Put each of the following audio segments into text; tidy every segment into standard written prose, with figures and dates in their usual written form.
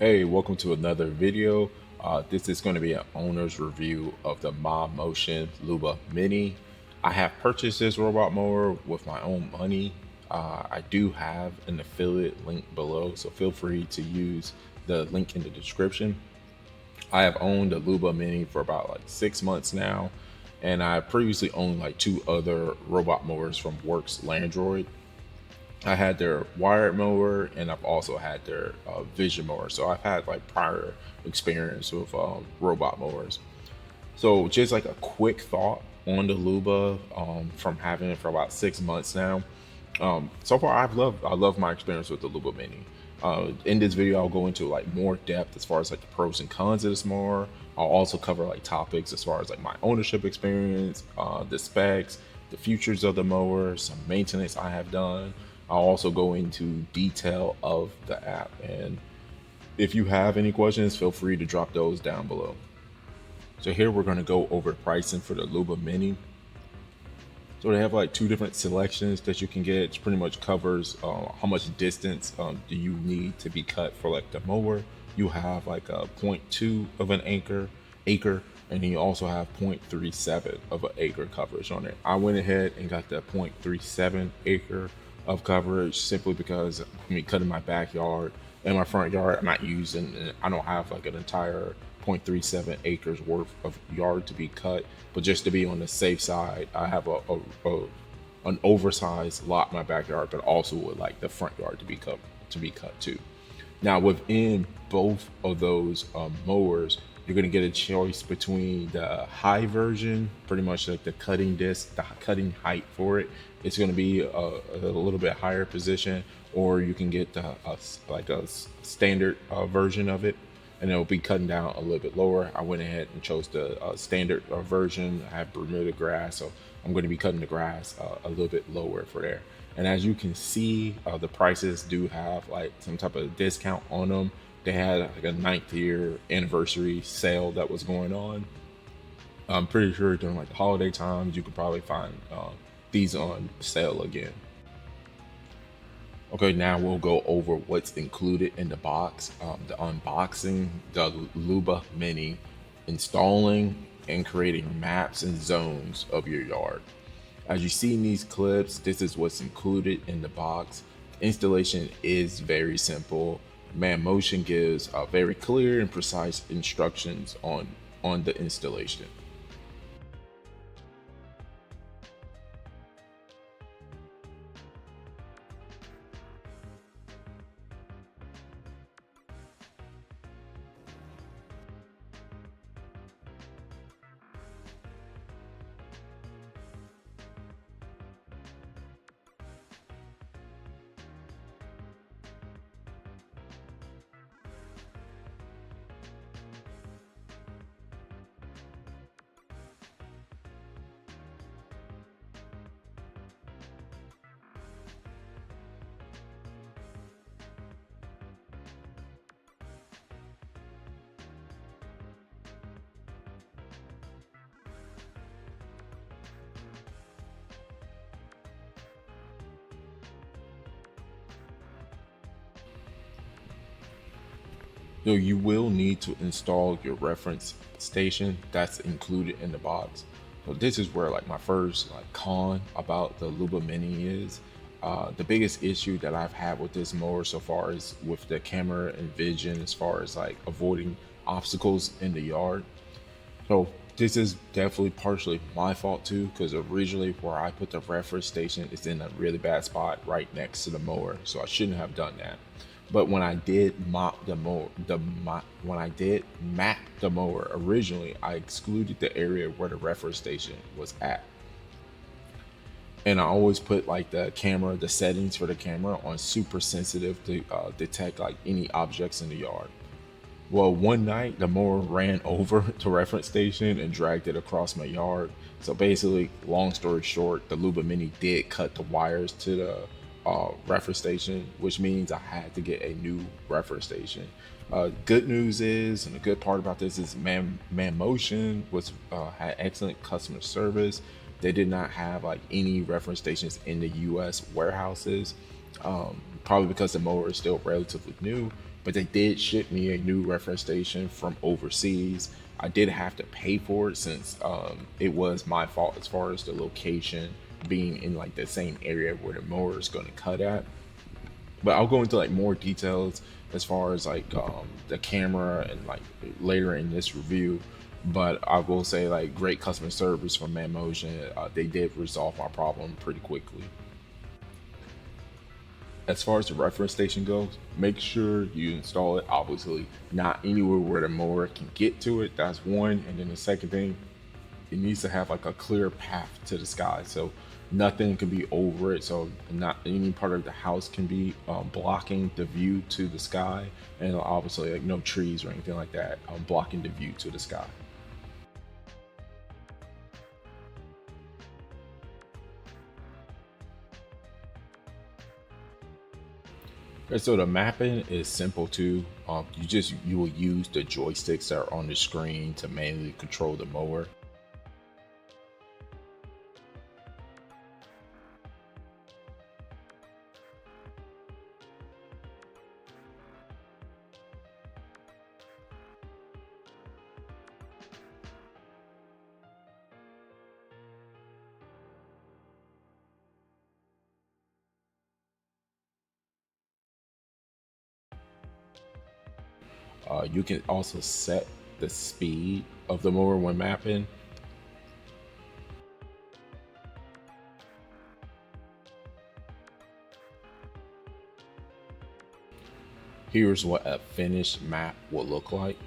Hey, welcome to another video. This is going to be an owner's review of the Mammotion Luba Mini. I have purchased this robot mower with my own money. I do have an affiliate link below, so feel free to use the link in the description. I have owned a Luba Mini for about like 6 months now, and I previously owned like two other robot mowers from Works Landroid. I had their wired mower, and I've also had their vision mower. So I've had like prior experience with robot mowers. So just like a quick thought on the Luba, from having it for about 6 months now. So far, I love my experience with the Luba Mini. In this video, I'll go into like more depth as far as like the pros and cons of this mower. I'll also cover like topics as far as like my ownership experience, the specs, the features of the mower, some maintenance I have done. I'll also go into detail of the app. And if you have any questions, feel free to drop those down below. So here we're going to go over pricing for the Luba Mini. So they have like two different selections that you can get. It pretty much covers how much distance do you need to be cut for like the mower. You have like a point 0.2 of an acre, and then you also have 0.37 of an acre coverage on it. I went ahead and got the 0.37 acre of coverage simply because cutting my backyard and my front yard, I'm not using, I don't have like an entire 0.37 acres worth of yard to be cut, but just to be on the safe side, I have an oversized lot in my backyard, but also would like the front yard to be cut too. Now, within both of those mowers, you're going to get a choice between the high version, pretty much like the cutting disc, the cutting height for it. It's going to be a little bit higher position, or you can get like a standard version of it, and it'll be cutting down a little bit lower. I went ahead and chose the standard version. I have Bermuda grass, so I'm going to be cutting the grass a little bit lower for there. And as you can see, the prices do have like some type of discount on them. They had like a 9th-year anniversary sale that was going on. I'm pretty sure during like the holiday times, you could probably find these on sale again. Okay, now we'll go over what's included in the box, the unboxing, the Luba Mini, installing and creating maps and zones of your yard. As you see in these clips, this is what's included in the box. Installation is very simple. Mammotion gives very clear and precise instructions on the installation. So you will need to install your reference station that's included in the box. So this is where like my first like con about the Luba Mini is. The biggest issue that I've had with this mower so far is with the camera and vision as far as like avoiding obstacles in the yard. So this is definitely partially my fault too, because originally where I put the reference station is in a really bad spot right next to the mower, so I shouldn't have done that. But when I did when I did map the mower originally, I excluded the area where the reference station was at, and I always put like the settings for the camera on super sensitive to detect like any objects in the yard. Well, one night the mower ran over the reference station and dragged it across my yard. So basically, long story short, the Luba Mini did cut the wires to the reference station, which means I had to get a new reference station. Good news is, and the good part about this is, Mammotion was had excellent customer service. They did not have like any reference stations in the U.S. warehouses, probably because the mower is still relatively new. but they did ship me a new reference station from overseas. I did have to pay for it since it was my fault as far as the location being in like the same area where the mower is going to cut at. But I'll go into like more details as far as like the camera and like later in this review. But I will say like great customer service from Mammotion. They did resolve my problem pretty quickly. As far as the reference station goes, make sure you install it obviously not anywhere where the mower can get to it. That's one. And then the second thing, it needs to have like a clear path to the sky, so nothing can be over it, so not any part of the house can be blocking the view to the sky, and obviously like no trees or anything like that blocking the view to the sky. And so the mapping is simple too. You will use the joysticks that are on the screen to manually control the mower. You can also set the speed of the mower when mapping. Here's what a finished map will look like.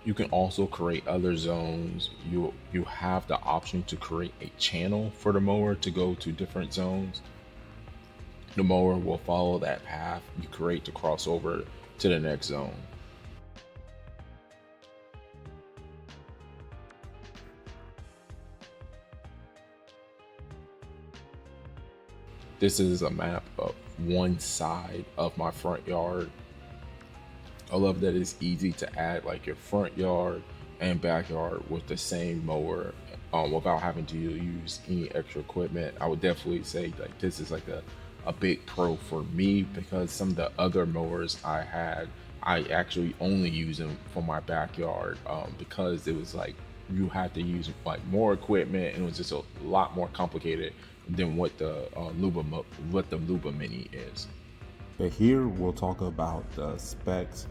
You can also create other zones. You have the option to create a channel for the mower to go to different zones. The mower will follow that path you create to cross over to the next zone. This is a map of one side of my front yard. I love that it's easy to add like your front yard and backyard with the same mower without having to use any extra equipment. I would definitely say like this is like a big pro for me, because some of the other mowers I had, I actually only use them for my backyard because it was like you had to use like more equipment, and it was just a lot more complicated than what the Luba Mini is. But here we'll talk about the specs,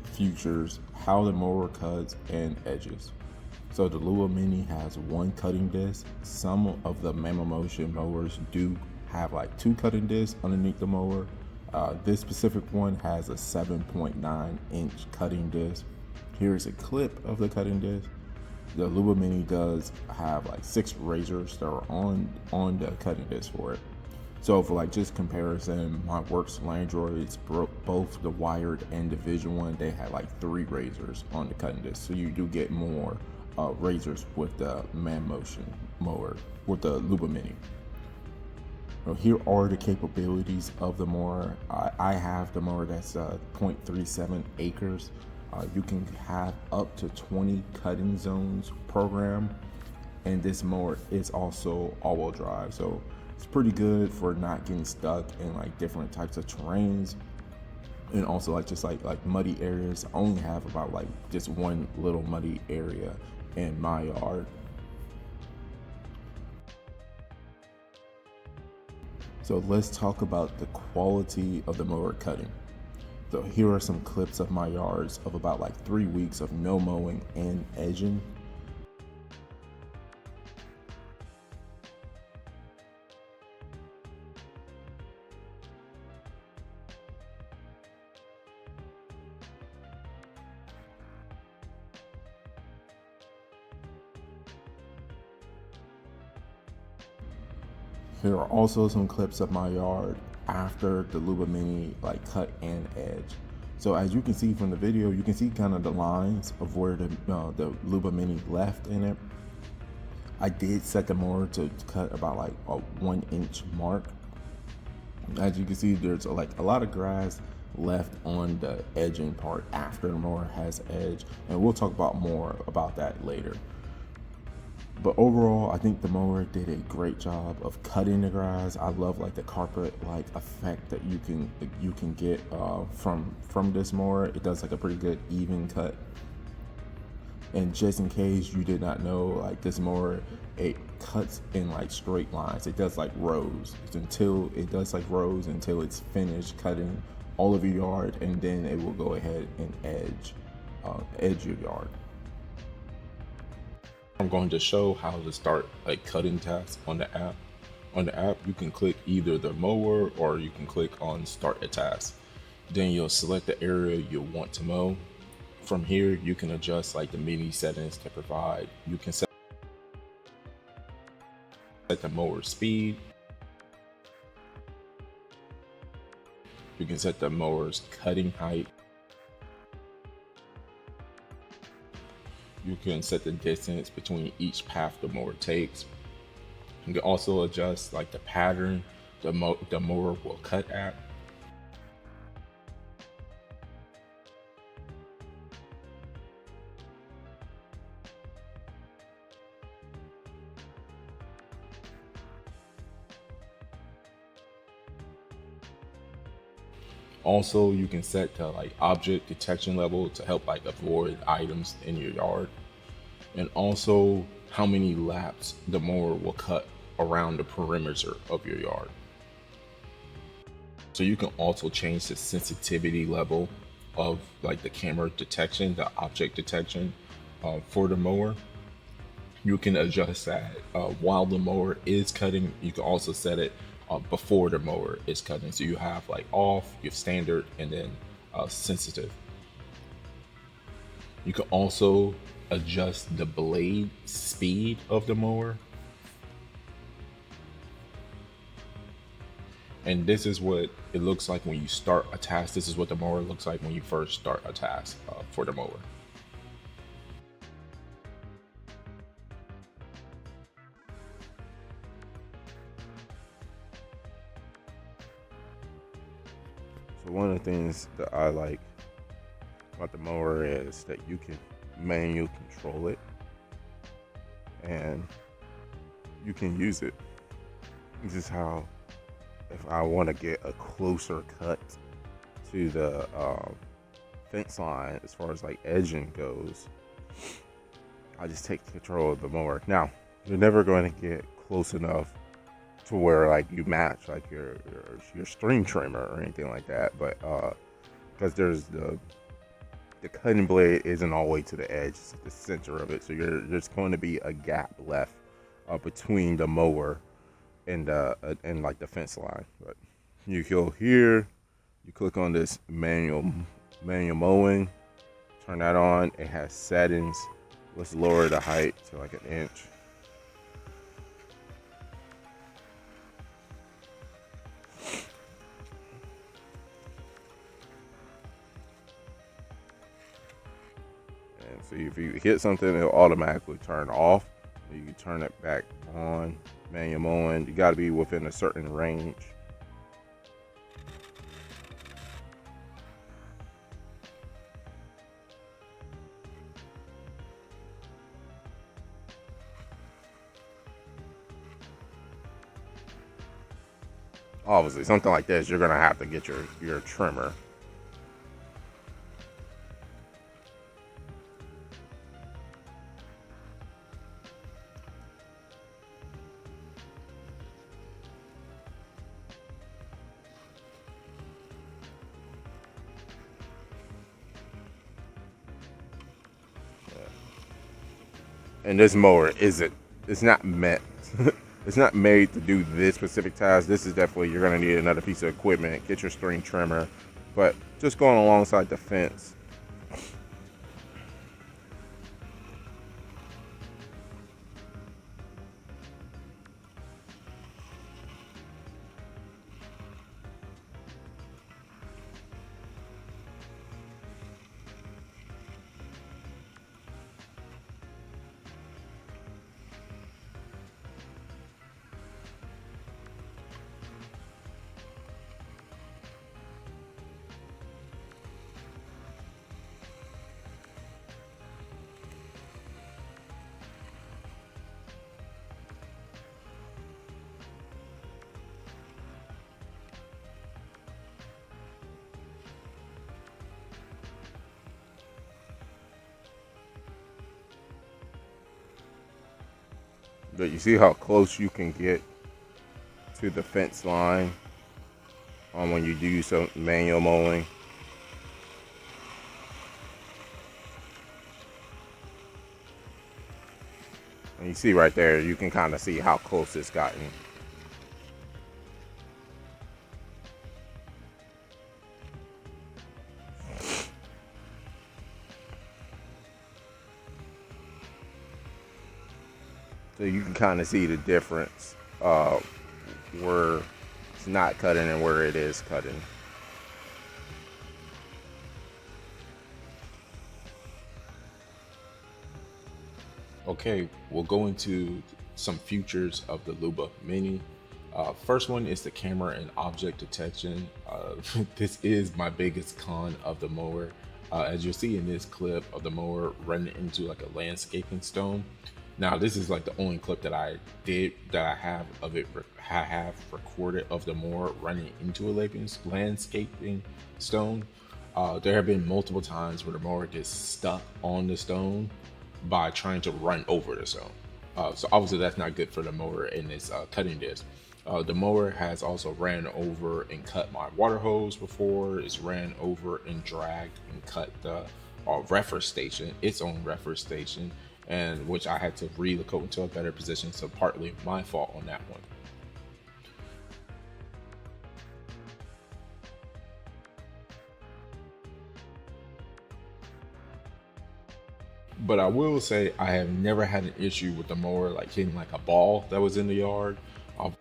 features, how the mower cuts, and edges. So the Luba Mini has one cutting disc. Some of the Mammotion mowers do have like two cutting discs underneath the mower. This specific one has a 7.9-inch cutting disc. Here's a clip of the cutting disc. The Luba Mini does have like 6 razors that are on the cutting disc for it. So for like just comparison, my Works Landroids, both the wired and the Vision one, they had like 3 razors on the cutting disc. So you do get more razors with the Mammotion mower, with the Luba Mini. Now, here are the capabilities of the mower. I have the mower that's 0.37 acres. You can have up to 20 cutting zones program, and this mower is also all-wheel drive, so it's pretty good for not getting stuck in like different types of terrains, and also like just like muddy areas. I only have about like just one little muddy area in my yard. So let's talk about the quality of the mower cutting. So here are some clips of my yards of about like 3 weeks of no mowing and edging. Here are also some clips of my yard after the Luba Mini like cut and edge. So as you can see from the video, you can see kind of the lines of where the Luba Mini left in it. I did set the mower to cut about like a 1-inch mark. As you can see, there's like a lot of grass left on the edging part after the mower has edge, and we'll talk about more about that later. But overall, I think the mower did a great job of cutting the grass. I love like the carpet like effect that you can get from this mower. It does like a pretty good even cut. And just in case you did not know, like this mower, it cuts in like straight lines. It does like rows until it's finished cutting all of your yard, and then it will go ahead and edge your yard. I'm going to show how to start a cutting task on the app. On the app, you can click either the mower or you can click on start a task. Then you'll select the area you want to mow. From here, you can adjust like the mini settings to provide. You can set the mower speed. You can set the mower's cutting height. You can set the distance between each path the mower takes. You can also adjust like the pattern the mower will cut at. Also, you can set the like object detection level to help like avoid items in your yard, and also how many laps the mower will cut around the perimeter of your yard. So you can also change the sensitivity level of like the camera detection, the object detection for the mower. You can adjust that while the mower is cutting. You can also set it before the mower is cutting. So you have like off, you have standard, and then sensitive. You can also adjust the blade speed of the mower. And this is what it looks like when you start a task. This is what the mower looks like when you first start a task for the mower. So one of the things that I like about the mower is that you can manually control it and you can use it. This is how, if I want to get a closer cut to the fence line as far as like edging goes, I just take control of the mower. Now, you're never going to get close enough to where like you match like your string trimmer or anything like that, but because there's the cutting blade isn't all the way to the edge, it's the center of it, so there's going to be a gap left between the mower and like the fence line. But you go here, you click on this manual mowing, turn that on. It has settings. Let's lower the height to like 1 inch. And so if you hit something, it'll automatically turn off. You can turn it back on. Manual mowing, you got to be within a certain range. Obviously, something like this, you're gonna have to get your trimmer. And this mower it's not meant it's not made to do this specific task. This is definitely, you're going to need another piece of equipment, get your string trimmer, but just going alongside the fence. But you see how close you can get to the fence line when you do some manual mowing. And you see right there, you can kind of see how close it's gotten. So you can kind of see the difference where it's not cutting and where it is cutting. Okay, we'll go into some features of the Luba Mini. First one is the camera and object detection. This is my biggest con of the mower. As you'll see in this clip of the mower running into like a landscaping stone. Now, this is like the only clip that I have of it. I have recorded of the mower running into a landscaping stone. There have been multiple times where the mower gets stuck on the stone by trying to run over the stone. So obviously that's not good for the mower in its cutting disc. The mower has also ran over and cut my water hose before. It's ran over and dragged and cut the refer station, its own refer station, and which I had to relocate into a better position. So partly my fault on that one. But I will say I have never had an issue with the mower like hitting like a ball that was in the yard. Uh,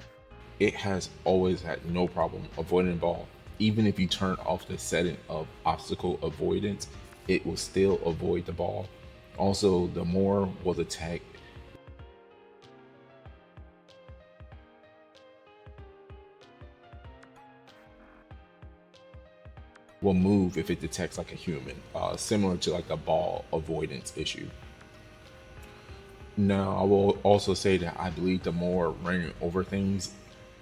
it has always had no problem avoiding the ball. Even if you turn off the setting of obstacle avoidance, it will still avoid the ball. Also, the mower will detect will move if it detects like a human, similar to like the ball avoidance issue. Now, I will also say that I believe the more running over things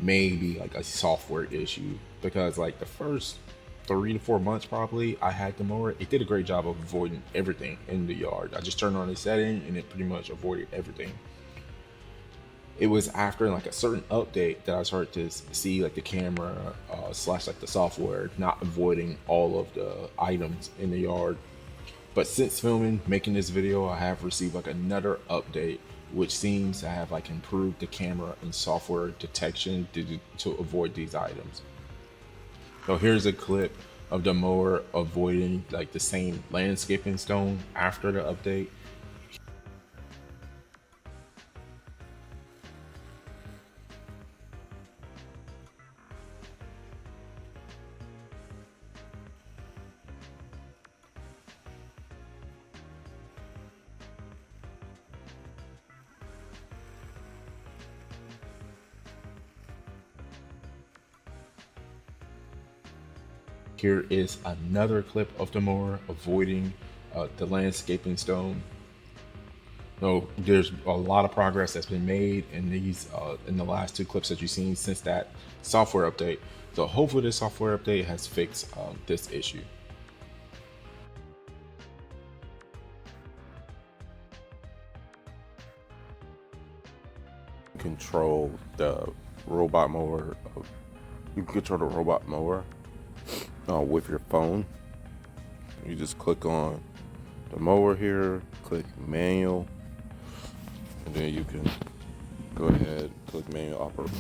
may be like a software issue because like the first 3 to 4 months probably I had the mower, it did a great job of avoiding everything in the yard. I just turned on the setting and it pretty much avoided everything. It was after like a certain update that I started to see like the camera slash like the software not avoiding all of the items in the yard. But since filming, making this video, I have received like another update, which seems to have like improved the camera and software detection to avoid these items. So here's a clip of the mower avoiding like the same landscaping stone after the update. Here is another clip of the mower avoiding the landscaping stone. So there's a lot of progress that's been made in these in the last two clips that you've seen since that software update. So hopefully this software update has fixed this issue. Control the robot mower. You can control the robot mower with your phone. You just click on the mower here, click manual, and then you can go ahead, click manual operate.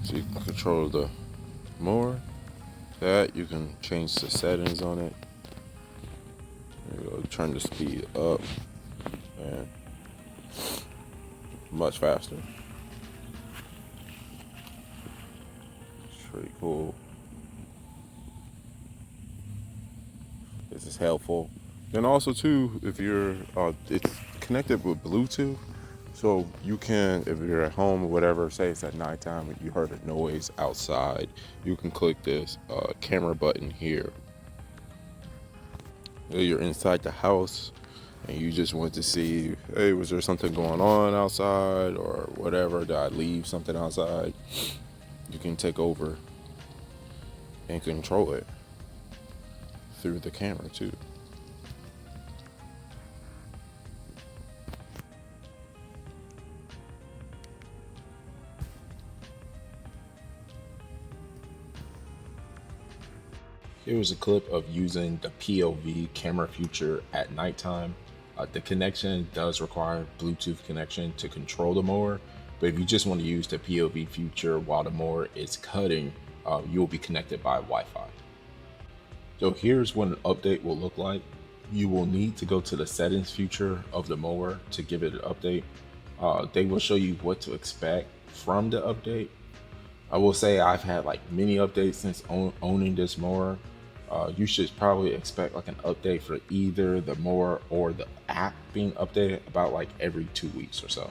So you can control the mower. That you can change the settings on it. There you go, turn the speed up and much faster. It's pretty cool. This is helpful. And also too, if you're it's connected with Bluetooth, so you can, if you're at home or whatever, say it's at nighttime and you heard a noise outside, you can click this camera button here. You're inside the house and you just want to see, hey, was there something going on outside or whatever? Did I leave something outside? You can take over and control it through the camera too. Here was a clip of using the POV camera feature at nighttime. The connection does require Bluetooth connection to control the mower, but if you just want to use the POV feature while the mower is cutting, you will be connected by Wi-Fi. So here's what an update will look like. You will need to go to the settings feature of the mower to give it an update. They will show you what to expect from the update. I will say I've had like many updates since owning this mower. You should probably expect like an update for either the mower or the app being updated about like every 2 weeks or so.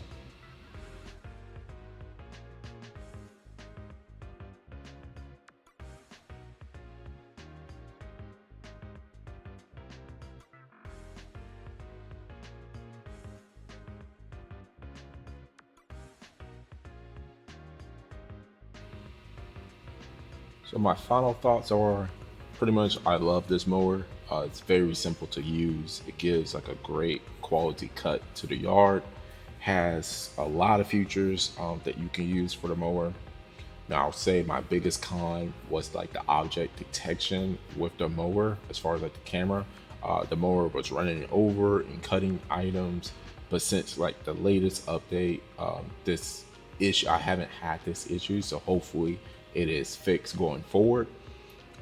So my final thoughts are pretty much I love this mower. It's very simple to use. It gives like a great quality cut to the yard. Has a lot of features that you can use for the mower. Now I'll say my biggest con was like the object detection with the mower as far as like the camera. The mower was running over and cutting items, but since like the latest update, this issue I haven't had this issue, so hopefully it is fixed going forward.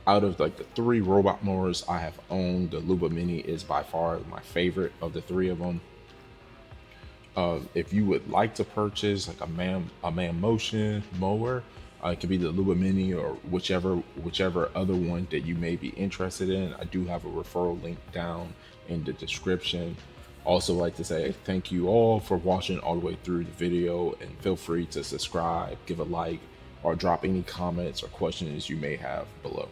Out of like the 3 robot mowers I have owned, the Luba Mini is by far my favorite of the 3 of them. If you would like to purchase like a Mammotion mower, it could be the Luba Mini or whichever other one that you may be interested in. I do have a referral link down in the description. Also like to say thank you all for watching all the way through the video, and feel free to subscribe, give a like, or drop any comments or questions you may have below.